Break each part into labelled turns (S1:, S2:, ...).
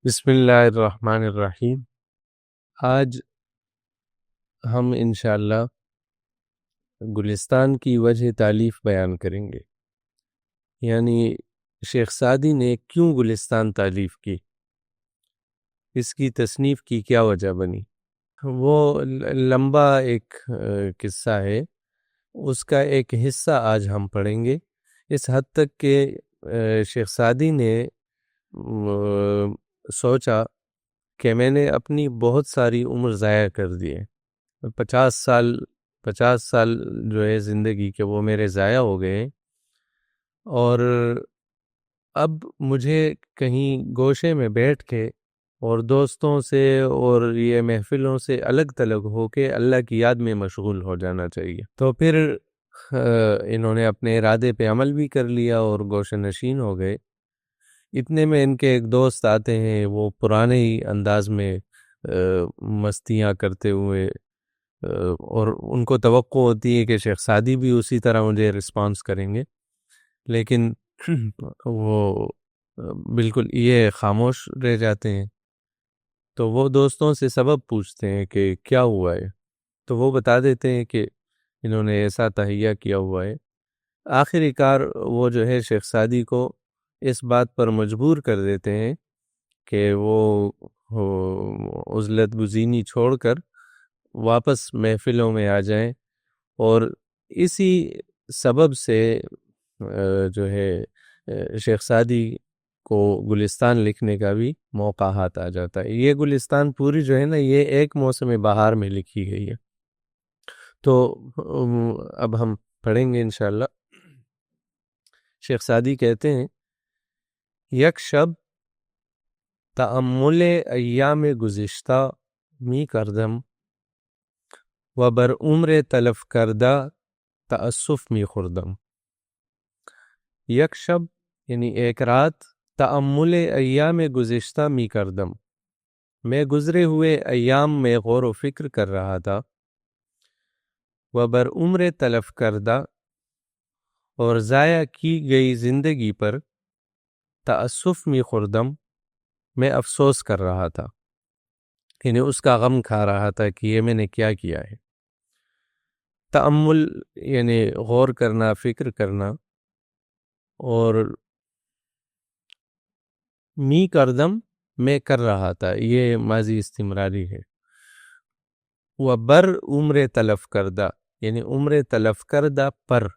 S1: بسم اللہ الرحمن الرحیم۔ آج ہم انشاءاللہ گلستان کی وجہ تالیف بیان کریں گے، یعنی شیخ سعدی نے کیوں گلستان تالیف کی، اس کی تصنیف کی کیا وجہ بنی۔ وہ لمبا ایک قصہ ہے، اس کا ایک حصہ آج ہم پڑھیں گے، اس حد تک کہ شیخ سعدی نے سوچا کہ میں نے اپنی بہت ساری عمر ضائع کر دی ہے، 50 سال جو ہے زندگی کے وہ میرے ضائع ہو گئے ہیں، اور اب مجھے کہیں گوشے میں بیٹھ کے اور دوستوں سے اور یہ محفلوں سے الگ تلگ ہو کے اللہ کی یاد میں مشغول ہو جانا چاہیے۔ تو پھر انہوں نے اپنے ارادے پہ عمل بھی کر لیا اور گوشہ نشین ہو گئے۔ اتنے میں ان کے ایک دوست آتے ہیں، وہ پرانے ہی انداز میں مستیاں کرتے ہوئے، اور ان کو توقع ہوتی ہے کہ شیخ سعدی بھی اسی طرح مجھے رسپانس کریں گے، لیکن وہ بالکل یہ خاموش رہ جاتے ہیں۔ تو وہ دوستوں سے سبب پوچھتے ہیں کہ کیا ہوا ہے، تو وہ بتا دیتے ہیں کہ انہوں نے ایسا تہیہ کیا ہوا ہے۔ آخری کار وہ جو ہے شیخ سعدی کو اس بات پر مجبور کر دیتے ہیں کہ وہ عزلت گزینی چھوڑ کر واپس محفلوں میں آ جائیں، اور اسی سبب سے جو ہے شیخ سعدی کو گلستان لکھنے کا بھی موقع ہاتھ آ جاتا ہے۔ یہ گلستان پوری جو ہے نا، یہ ایک موسم بہار میں لکھی گئی ہے۔ تو اب ہم پڑھیں گے انشاءاللہ۔ شیخ سعدی کہتے ہیں، یک شب تأمل ایام گزشتہ می کردم و بر عمر تلف کردہ تأسف می خوردم۔ یک شب یعنی ایک رات، تأمل ایام گزشتہ می کردم، میں گزرے ہوئے ایام میں غور و فکر کر رہا تھا، و بر عمر تلف کردہ، اور ضائع کی گئی زندگی پر، تأسف می خوردم، میں افسوس کر رہا تھا، یعنی اس کا غم کھا رہا تھا کہ یہ میں نے کیا کیا ہے۔ تأمل یعنی غور کرنا، فکر کرنا، اور می کردم میں کر رہا تھا، یہ ماضی استمراری ہے۔ وہ بر عمر تلف کردہ یعنی عمر تلف کردہ پر،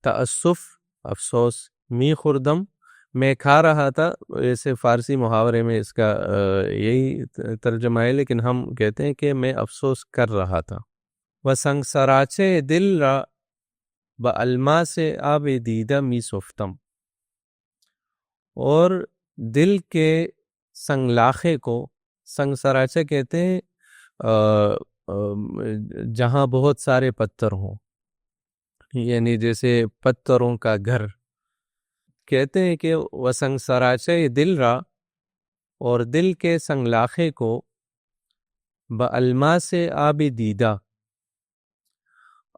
S1: تأسف افسوس، می خوردم میں کھا رہا تھا۔ ایسے فارسی محاورے میں اس کا یہی ترجمہ ہے، لیکن ہم کہتے ہیں کہ میں افسوس کر رہا تھا۔ و سنگ سراچے دل را با الماس آب دیدہ می سفتم، اور دل کے سنگلاخے کو، سنگ سراچے کہتے ہیں جہاں بہت سارے پتھر ہوں، یعنی جیسے پتھروں کا گھر، کہتے ہیں کہ وہ سنگ سراچے دل را، اور دل کے سنگلاخے کو، با الماس آب دیدہ،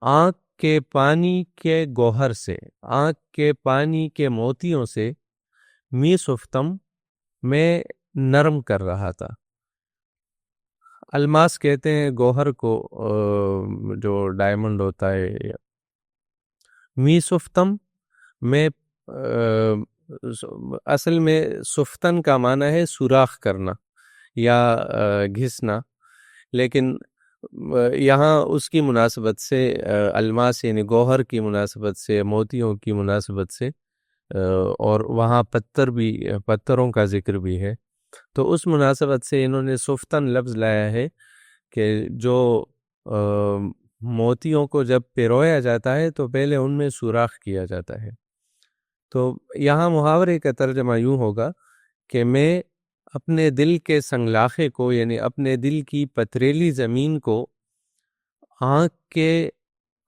S1: آنکھ کے پانی کے گوہر سے، آنکھ کے پانی کے موتیوں سے، می سفتم میں نرم کر رہا تھا۔ الماس کہتے ہیں گوہر کو، جو ڈائمنڈ ہوتا ہے۔ می سفتم میں اصل میں سفتن کا معنی ہے سوراخ کرنا یا گھسنا، لیکن یہاں اس کی مناسبت سے الماس یعنی گوہر کی مناسبت سے، موتیوں کی مناسبت سے، اور وہاں پتھروں کا ذکر بھی ہے، تو اس مناسبت سے انہوں نے سفتن لفظ لایا ہے کہ جو موتیوں کو جب پیرویا جاتا ہے تو پہلے ان میں سوراخ کیا جاتا ہے۔ تو یہاں محاورے کا ترجمہ یوں ہوگا کہ میں اپنے دل کے سنگلاخے کو، یعنی اپنے دل کی پتریلی زمین کو، آنکھ کے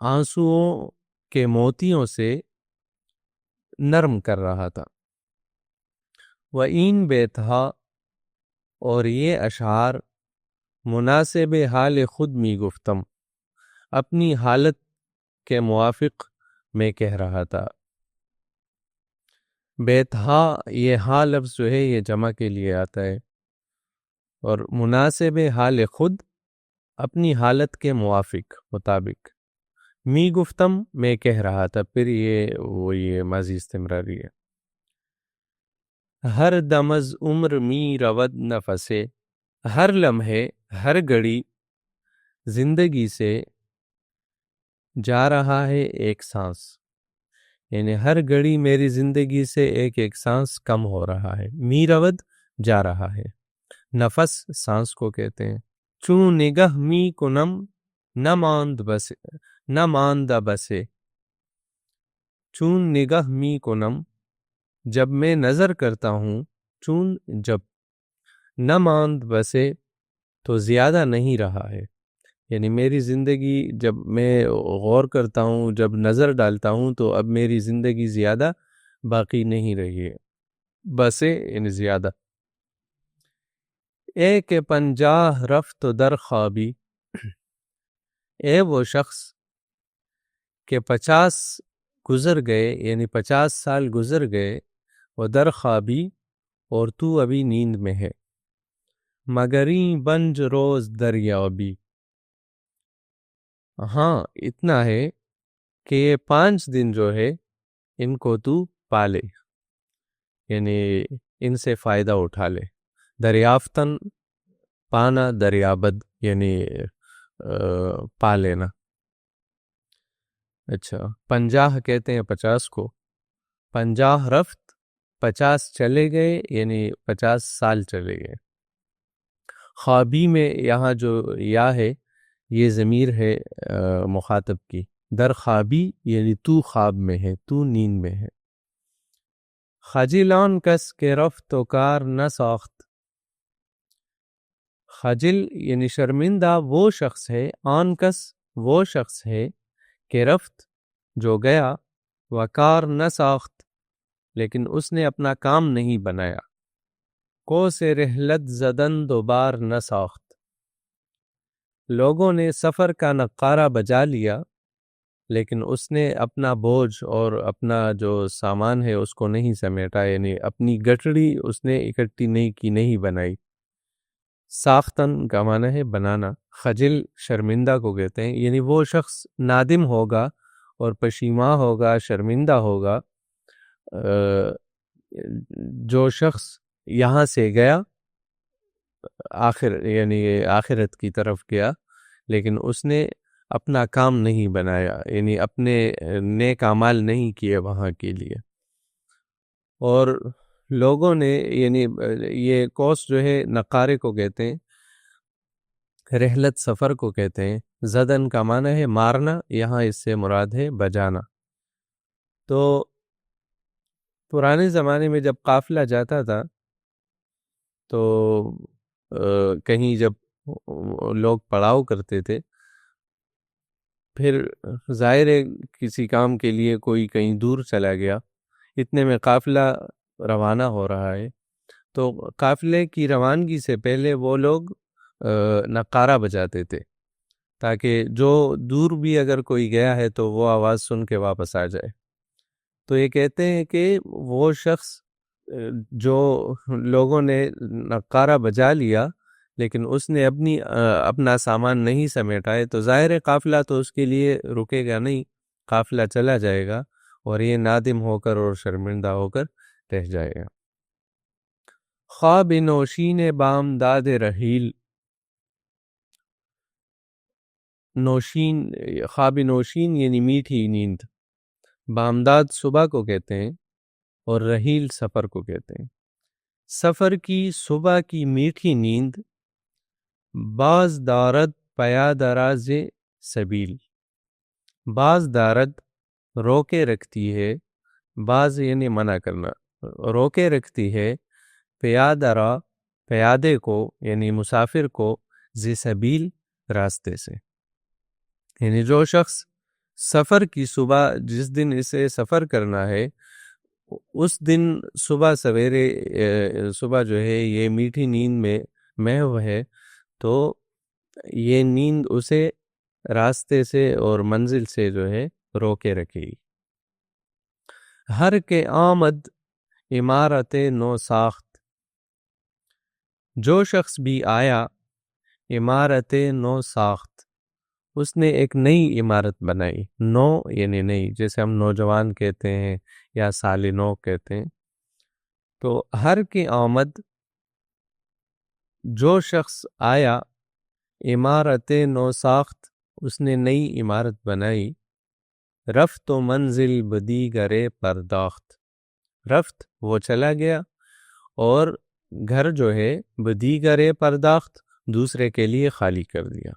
S1: آنسوؤں کے موتیوں سے نرم کر رہا تھا۔ و این بیتھا، اور یہ اشعار، مناسب حال خود می گفتم، اپنی حالت کے موافق میں کہہ رہا تھا۔ بیتہا، یہ ہا لفظ جو ہے یہ جمع کے لیے آتا ہے، اور مناسب حال خود اپنی حالت کے موافق مطابق. می گفتم میں کہہ رہا تھا، پھر یہ ماضی استمراری ہے. ہر دمز عمر می رود نفسے، ہر لمحے ہر گھڑی زندگی سے جا رہا ہے ایک سانس. یعنی ہر گھڑی میری زندگی سے ایک ایک سانس کم ہو رہا ہے. می رود جا رہا ہے، نفس سانس کو کہتے ہیں. چون نگہ می کنم نہ ماند بسے، چون نگہ می کنم جب میں نظر کرتا ہوں، چون جب، نہ ماند بسے تو زیادہ نہیں رہا ہے. یعنی میری زندگی جب میں غور کرتا ہوں، جب نظر ڈالتا ہوں، تو اب میری زندگی زیادہ باقی نہیں رہی ہے. بسے یعنی زیادہ. اے کہ 50 رفت در خوابی، اے وہ شخص کہ 50 گزر گئے، یعنی 50 سال گزر گئے، وہ در خوابی اور تو ابھی نیند میں ہے. مگریں بنج روز دریابی، ہاں اتنا ہے کہ یہ 5 دن جو ہے ان کو تو پالے، یعنی ان سے فائدہ اٹھا لے. دریافتن پانا، دریابد یعنی پا لینا. اچھا، 50 کہتے ہیں 50 کو، 50 رفت 50 چلے گئے، یعنی 50 سال چلے گئے. خوابی میں یہاں جو یا ہے یہ ضمیر ہے مخاطب کی. در خوابی یعنی تو خواب میں ہے، تو نیند میں ہے. خجلان کس کے رفت و کار نہ ساخت، خجل یعنی شرمندہ وہ شخص ہے، آن کس وہ شخص ہے، کہ رفت جو گیا، وکار نہ ساخت لیکن اس نے اپنا کام نہیں بنایا. کو سے رحلت زدن دوبار نہ ساخت، لوگوں نے سفر کا نقارہ بجا لیا لیکن اس نے اپنا بوجھ اور اپنا جو سامان ہے اس کو نہیں سمیٹا، یعنی اپنی گٹڑی اس نے اکٹھی نہیں کی، نہیں بنائی. ساختن کا معنی ہے بنانا. خجل شرمندہ کو کہتے ہیں، یعنی وہ شخص نادم ہوگا اور پشیماں ہوگا، شرمندہ ہوگا. جو شخص یہاں سے گیا یعنی آخرت کی طرف گیا لیکن اس نے اپنا کام نہیں بنایا، یعنی اپنے نیک اعمال نہیں کیے وہاں کے لیے. اور لوگوں نے، یعنی یہ کوس جو ہے نقارے کو کہتے ہیں، رحلت سفر کو کہتے ہیں. زدن کا معنی ہے مارنا، یہاں اس سے مراد ہے بجانا. تو پرانے زمانے میں جب قافلہ جاتا تھا تو کہیں جب لوگ پڑاؤ کرتے تھے، پھر ظاہر ہے کسی کام کے لیے کوئی کہیں دور چلا گیا، اتنے میں قافلہ روانہ ہو رہا ہے، تو قافلے کی روانگی سے پہلے وہ لوگ نقارہ بجاتے تھے تاکہ جو دور بھی اگر کوئی گیا ہے تو وہ آواز سن کے واپس آ جائے. تو یہ کہتے ہیں کہ وہ شخص جو لوگوں نے نقارہ بجا لیا لیکن اس نے اپنا سامان نہیں سمیٹا ہے، تو ظاہر ہے قافلہ تو اس کے لیے رکے گا نہیں، قافلہ چلا جائے گا اور یہ نادم ہو کر اور شرمندہ ہو کر رہ جائے گا. خواب نوشین بام داد رحیل، نوشین، خواب نوشین یعنی میٹھی نیند. بامداد صبح کو کہتے ہیں اور رحیل سفر کو کہتے ہیں. سفر کی صبح کی میٹھی نیند، باز دارد پیا دراز سبیل، باز دارد روکے رکھتی ہے، باز یعنی منع کرنا، روکے رکھتی ہے، پیادرا پیادے کو یعنی مسافر کو، ز سبیل راستے سے. یعنی جو شخص سفر کی صبح، جس دن اسے سفر کرنا ہے اس دن صبح سویرے صبح جو ہے یہ میٹھی نیند میں محو ہے، تو یہ نیند اسے راستے سے اور منزل سے جو ہے روکے رکھے گی. ہر کے آمد عمارت نو ساخت. جو شخص بھی آیا عمارت نو ساخت، اس نے ایک نئی عمارت بنائی. نو یعنی نئی، جیسے ہم نوجوان کہتے ہیں یا سال نو کہتے ہیں. تو ہر کی آمد، جو شخص آیا عمارت نو ساخت، اس نے نئی عمارت بنائی. رفت و منزل بدیگرے پرداخت. رفت وہ چلا گیا، اور گھر جو ہے بدیگرے پرداخت دوسرے کے لیے خالی کر دیا.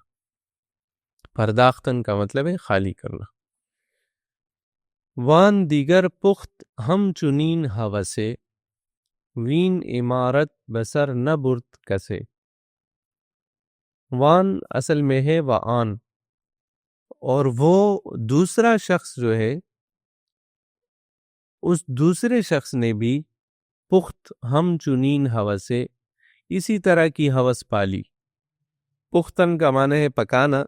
S1: پرداختن کا مطلب ہے خالی کرنا. وان دیگر پخت ہم چنین ہوسے، وین عمارت بسر نہ برت کسے. وان اصل میں ہے وآن، اور وہ دوسرا شخص جو ہے، اس دوسرے شخص نے بھی پخت ہم چنین ہوسے، اسی طرح کی ہوس پالی. پختن کا معنی ہے پکانا.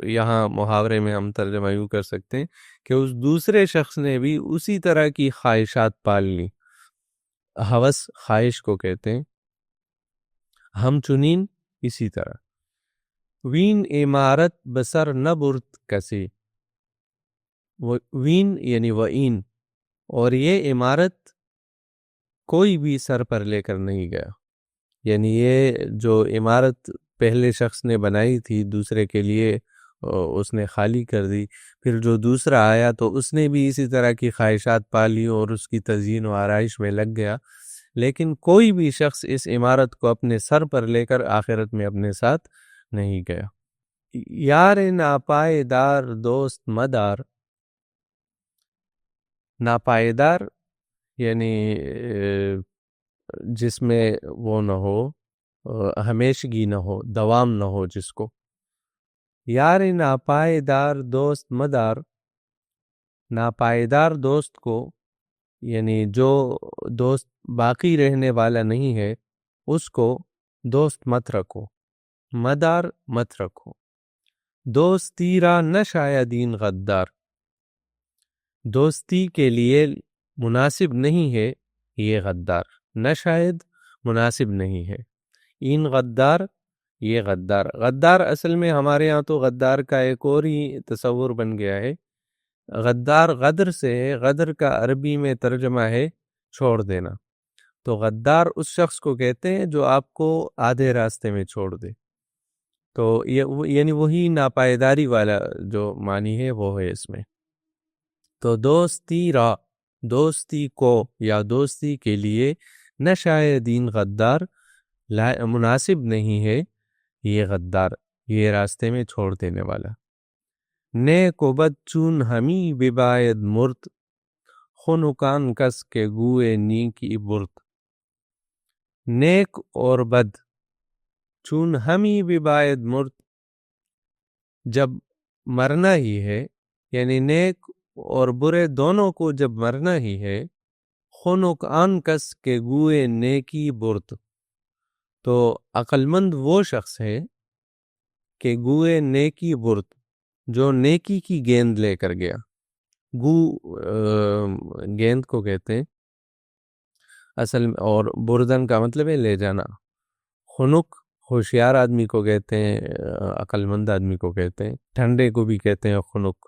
S1: یہاں محاورے میں ہم ترجمہ یوں کر سکتے ہیں کہ اس دوسرے شخص نے بھی اسی طرح کی خواہشات پال لی. ہوس خواہش کو کہتے ہیں. ہم چنین اسی طرح. وین عمارت بسر نہ برت کسی. وین یعنی وین، اور یہ عمارت کوئی بھی سر پر لے کر نہیں گیا. یعنی یہ جو عمارت پہلے شخص نے بنائی تھی دوسرے کے لیے، اس نے خالی کر دی. پھر جو دوسرا آیا تو اس نے بھی اسی طرح کی خواہشات پالی اور اس کی تزئین و آرائش میں لگ گیا. لیکن کوئی بھی شخص اس عمارت کو اپنے سر پر لے کر آخرت میں اپنے ساتھ نہیں گیا. یار ناپائیدار دوست مدار. ناپائیدار یعنی جس میں وہ نہ ہو، ہمیشگی نہ ہو، دوام نہ ہو جس کو. یار ناپائیدار دوست مدار. ناپائیدار دوست کو، یعنی جو دوست باقی رہنے والا نہیں ہے، اس کو دوست مت رکھو. مدار مت رکھو. دوستی را نہ شایدین غدار. دوستی کے لیے مناسب نہیں ہے یہ غدار. نہ شاید مناسب نہیں ہے. این غدار، یہ غدار. غدار اصل میں ہمارے ہاں تو غدار کا ایک اور ہی تصور بن گیا ہے. غدار غدر سے ہے. غدر کا عربی میں ترجمہ ہے چھوڑ دینا. تو غدار اس شخص کو کہتے ہیں جو آپ کو آدھے راستے میں چھوڑ دے. تو یعنی وہی ناپائیداری والا جو معنی ہے وہ ہے اس میں. تو دوستی را، دوستی کو یا دوستی کے لیے، نہ شایدین غدار، مناسب نہیں ہے یہ غدار، یہ راستے میں چھوڑ دینے والا. نیک و بد چون ہمی بباید مرد، خنکان کس کے گوئے نیکی برد. نیک اور بد چون ہمی بباید مرد، جب مرنا ہی ہے، یعنی نیک اور برے دونوں کو جب مرنا ہی ہے. خنک کس کے گوئے نیکی برد. تو عقل مند وہ شخص ہے کہ گوئے نیکی برد، جو نیکی کی گیند لے کر گیا. گو گیند کو کہتے ہیں اصل میں، اور بردن کا مطلب ہے لے جانا. خنک ہوشیار آدمی کو کہتے ہیں، عقل مند آدمی کو کہتے ہیں. ٹھنڈے کو بھی کہتے ہیں خنک.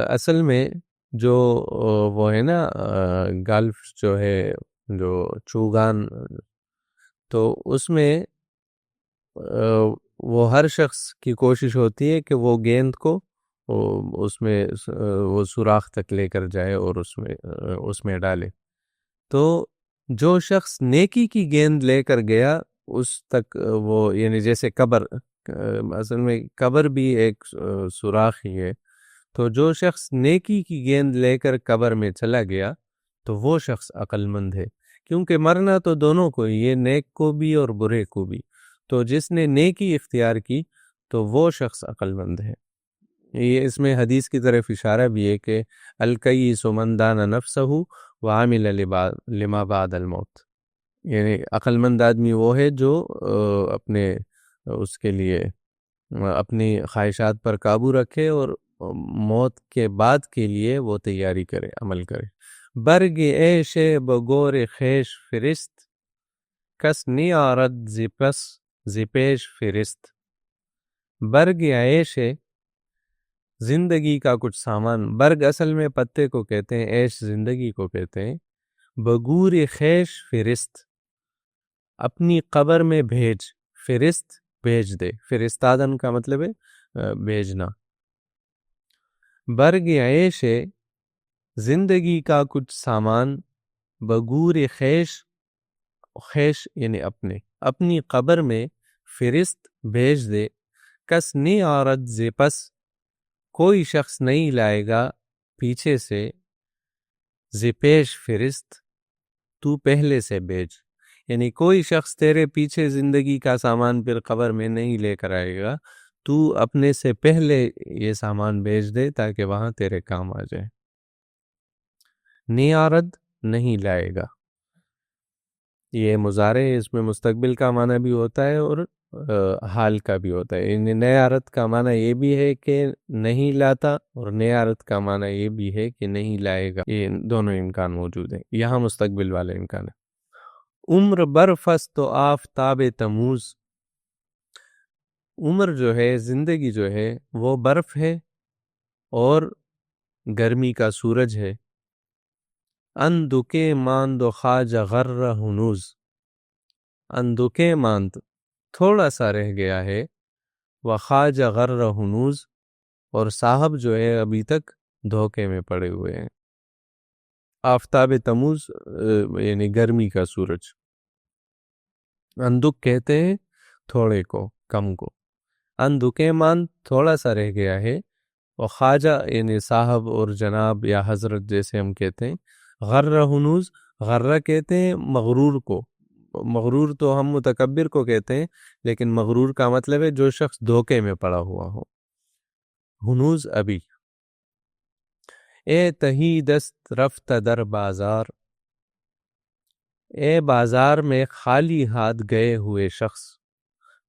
S1: اصل میں جو وہ ہے نا گالف جو ہے، جو چوگان، تو اس میں وہ ہر شخص کی کوشش ہوتی ہے کہ وہ گیند کو اس میں وہ سوراخ تک لے کر جائے اور اس میں ڈالے. تو جو شخص نیکی کی گیند لے کر گیا اس تک وہ، یعنی جیسے قبر، اصل میں قبر بھی ایک سوراخ ہی ہے. تو جو شخص نیکی کی گیند لے کر قبر میں چلا گیا تو وہ شخص عقل مند ہے، کیونکہ مرنا تو دونوں کو، یہ نیک کو بھی اور برے کو بھی. تو جس نے نیکی اختیار کی تو وہ شخص عقل مند ہے. یہ اس میں حدیث کی طرف اشارہ بھی ہے کہ الکیس من دان نفسہ وعمل لما بعد الموت. یعنی عقل مند آدمی وہ ہے جو اپنے اس کے لیے اپنی خواہشات پر قابو رکھے اور موت کے بعد کے لیے وہ تیاری کرے، عمل کرے. برگ عیش بگور خیش فرست کس نیارد زپس زپیش فرست. برگ عیش ہے زندگی کا کچھ سامان. برگ اصل میں پتے کو کہتے ہیں، عیش زندگی کو کہتے ہیں. بگور خیش فرست اپنی قبر میں بھیج، فرست بھیج دے، فرستادن کا مطلب ہے بھیجنا. برگ عیش ہے زندگی کا کچھ سامان، بگور خیش، خیش یعنی اپنی قبر میں فرست بھیج دے. کس نی عورت زپس کوئی شخص نہیں لائے گا پیچھے سے، زپیش فرست تو پہلے سے بھیج. یعنی کوئی شخص تیرے پیچھے زندگی کا سامان پھر قبر میں نہیں لے کر آئے گا، تو اپنے سے پہلے یہ سامان بھیج دے تاکہ وہاں تیرے کام آ جائے. نیارد نہیں لائے گا، یہ مضارع ہے، اس میں مستقبل کا معنی بھی ہوتا ہے اور حال کا بھی ہوتا ہے. نیارد کا معنی یہ بھی ہے کہ نہیں لاتا، اور نیارد کا معنی یہ بھی ہے کہ نہیں لائے گا. یہ دونوں امکان موجود ہیں، یہاں مستقبل والے امکان ہے. عمر برف است تو آفتاب تموز. عمر جو ہے، زندگی جو ہے، وہ برف ہے اور گرمی کا سورج ہے. اندکے ماند و خواجہ غر ہنوز. اندکے ماند تھوڑا سا رہ گیا ہے، و خواجہ غر ہنوز اور صاحب جو ہے ابھی تک دھوکے میں پڑے ہوئے ہیں. آفتاب تموز یعنی گرمی کا سورج. اندک کہتے ہیں تھوڑے کو، کم کو. اندکے ماند تھوڑا سا رہ گیا ہے، اور خواجہ یعنی صاحب اور جناب یا حضرت جیسے ہم کہتے ہیں. غرہ ہنوز، غرہ کہتے ہیں مغرور کو. مغرور تو ہم متکبر کو کہتے ہیں، لیکن مغرور کا مطلب ہے جو شخص دھوکے میں پڑا ہوا ہو. ہنوز ابھی. اے تہی دست رفت در بازار. اے بازار میں خالی ہاتھ گئے ہوئے شخص.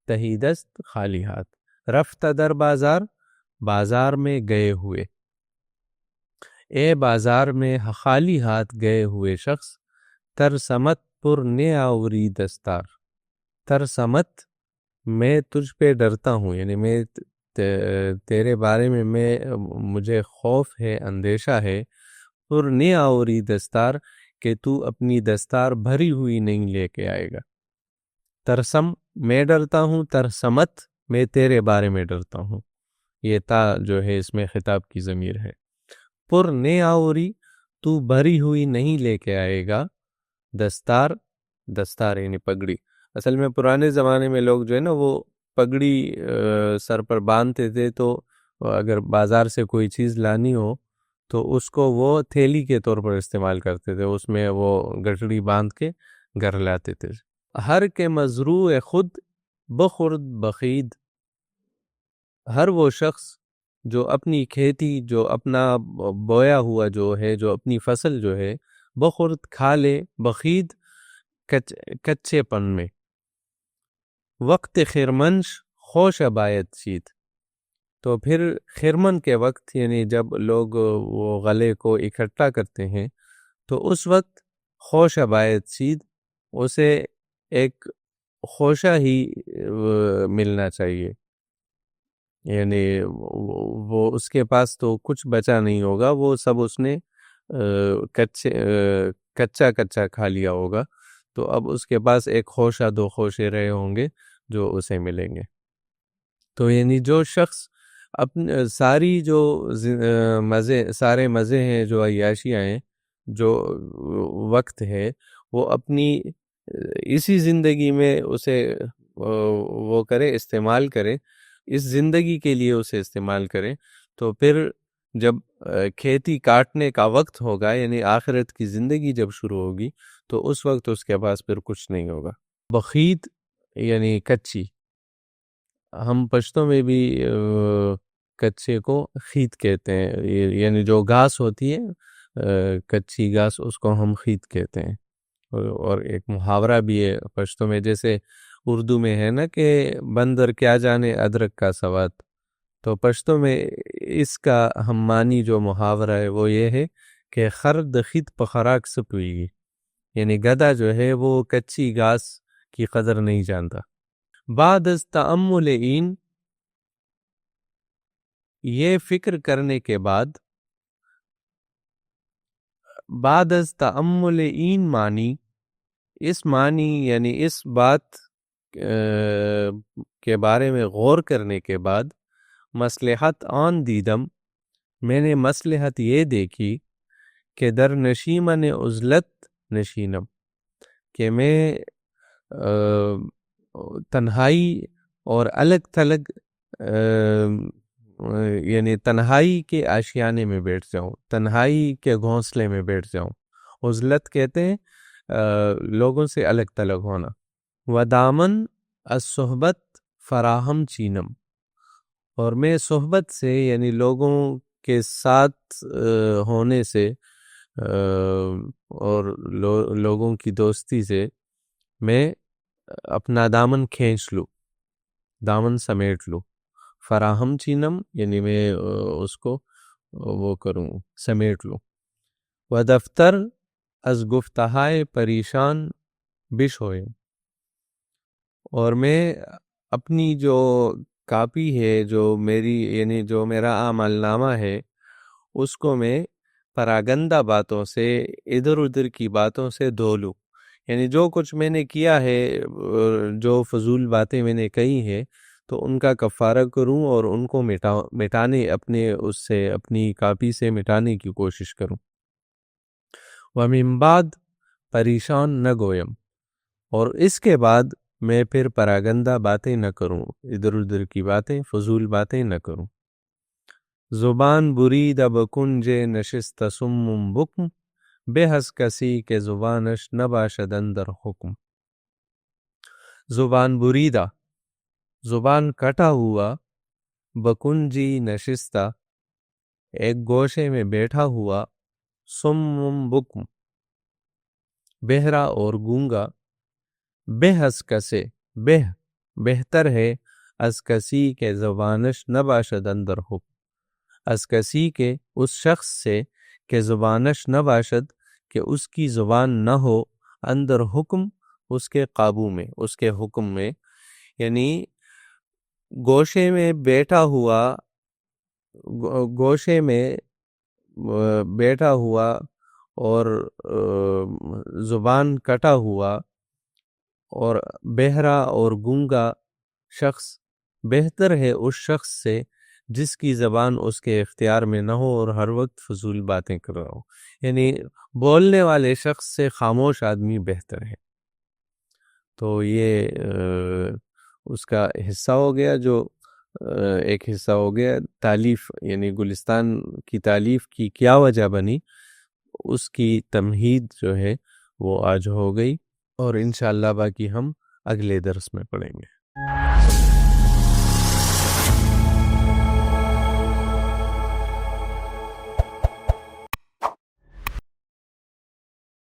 S1: تہی دست خالی ہاتھ، رفت در بازار بازار میں گئے ہوئے. اے بازار میں خالی ہاتھ گئے ہوئے شخص. ترسمت پر نیاوری دستار. ترسمت میں تجھ پہ ڈرتا ہوں، یعنی میں تیرے بارے میں مجھے خوف ہے، اندیشہ ہے. پر نیاوری دستار کہ تو اپنی دستار بھری ہوئی نہیں لے کے آئے گا. ترسم میں ڈرتا ہوں، ترسمت میں تیرے بارے میں ڈرتا ہوں. یہ تا جو ہے اس میں خطاب کی ضمیر ہے. پر نیاوری تو بھری ہوئی نہیں لے کے آئے گا دستار. دستار یعنی پگڑی. اصل میں پرانے زمانے میں لوگ جو ہے نا وہ پگڑی سر پر باندھتے تھے، تو اگر بازار سے کوئی چیز لانی ہو تو اس کو وہ تھیلی کے طور پر استعمال کرتے تھے، اس میں وہ گٹڑی باندھ کے گھر لاتے تھے. ہر کے مزروع خود بخورد بخید. ہر وہ شخص جو اپنی کھیتی، جو اپنا بویا ہوا جو ہے، جو اپنی فصل جو ہے، بخورد کھا لے، بخید کچے پن میں. وقت خرمنش خوش بایت چید. تو پھر خرمن کے وقت یعنی جب لوگ وہ غلے کو اکٹھا کرتے ہیں تو اس وقت خوش بایت چید، اسے ایک خوشہ ہی ملنا چاہیے. یعنی وہ اس کے پاس تو کچھ بچا نہیں ہوگا، وہ سب اس نے کچا کھا لیا ہوگا. تو اب اس کے پاس ایک خوشہ دو خوشے رہے ہوں گے جو اسے ملیں گے. تو یعنی جو شخص اپنے ساری جو سارے مزے ہیں، جو عیاشیاں ہیں، جو وقت ہے، وہ اپنی اسی زندگی میں اسے وہ کرے، استعمال کرے، اس زندگی کے لیے اسے استعمال کرے. تو پھر جب کھیتی کاٹنے کا وقت ہوگا، یعنی آخرت کی زندگی جب شروع ہوگی، تو اس وقت اس کے پاس پھر کچھ نہیں ہوگا. بخید یعنی کچی. ہم پشتوں میں بھی کچے کو خید کہتے ہیں، یعنی جو گھاس ہوتی ہے کچی گھاس، اس کو ہم خید کہتے ہیں. اور ایک محاورہ بھی ہے پشتوں میں، جیسے اردو میں ہے نا کہ بندر کیا جانے ادرک کا سواد. تو پشتوں میں اس کا ہم معنی جو محاورہ ہے وہ یہ ہے کہ خرد خط پخراک سپوئی گی، یعنی گدھا جو ہے وہ کچی گھاس کی قدر نہیں جانتا۔ بعد از تأمل این، یہ فکر کرنے کے بعد، بعد از تأمل این معنی، اس معنی یعنی اس بات کے بارے میں غور کرنے کے بعد، مصلحت آن دیدم، میں نے مصلحت یہ دیکھی کہ در نشیمن عزلت نشینم، کہ میں تنہائی اور الگ تھلگ یعنی تنہائی کے آشیانے میں بیٹھ جاؤں، تنہائی کے گھونسلے میں بیٹھ جاؤں۔ عزلت کہتے ہیں لوگوں سے الگ تلگ ہونا۔ ودامن الصحبت فراہم چینم، اور میں صحبت سے یعنی لوگوں کے ساتھ ہونے سے اور لوگوں کی دوستی سے میں اپنا دامن کھینچ لوں، دامن سمیٹ لوں۔ فراہم چینم یعنی میں اس کو وہ کروں، سمیٹ لوں۔ و دفتر از گفتہائے پریشان بش ہوئے، اور میں اپنی جو کاپی ہے، جو میری یعنی جو میرا اعمال نامہ ہے، اس کو میں پراگندہ باتوں سے، ادھر ادھر کی باتوں سے دھو لوں، یعنی جو کچھ میں نے کیا ہے، جو فضول باتیں میں نے کہی ہیں، تو ان کا کفارہ کروں اور ان کو مٹانے اپنے اس سے اپنی کاپی سے مٹانے کی کوشش کروں۔ وَمِن بعد پریشان نہ گویم، اور اس کے بعد میں پھر پراگندہ باتیں نہ کروں، ادھر ادھر کی باتیں، فضول باتیں نہ کروں۔ زبان برید بکنج نشست سم بکم، بے حس کسی کہ زبانش نباشد اندر حکم۔ زبان بریدہ، زبان کٹا ہوا، بکنجی نشستہ، ایک گوشے میں بیٹھا ہوا، سم بکم، بہرا اور گونگا، بے حس کسے، بہتر ہے، از کسی کے زبانش نباشد اندر حکم، از کسی کے اس شخص سے کہ زبانش نباشد کہ اس کی زبان نہ ہو، اندر حکم اس کے قابو میں، اس کے حکم میں، یعنی گوشے میں بیٹھا ہوا، گوشے میں بیٹھا ہوا اور زبان کٹا ہوا اور بہرا اور گونگا شخص بہتر ہے اس شخص سے جس کی زبان اس کے اختیار میں نہ ہو اور ہر وقت فضول باتیں کر رہا ہو، یعنی بولنے والے شخص سے خاموش آدمی بہتر ہے۔ تو یہ اس کا حصہ ہو گیا، جو ایک حصہ ہو گیا تالیف، یعنی گلستان کی تالیف کی کیا وجہ بنی، اس کی تمہید جو ہے وہ آج ہو گئی، اور انشاءاللہ باقی ہم اگلے درس میں پڑھیں گے۔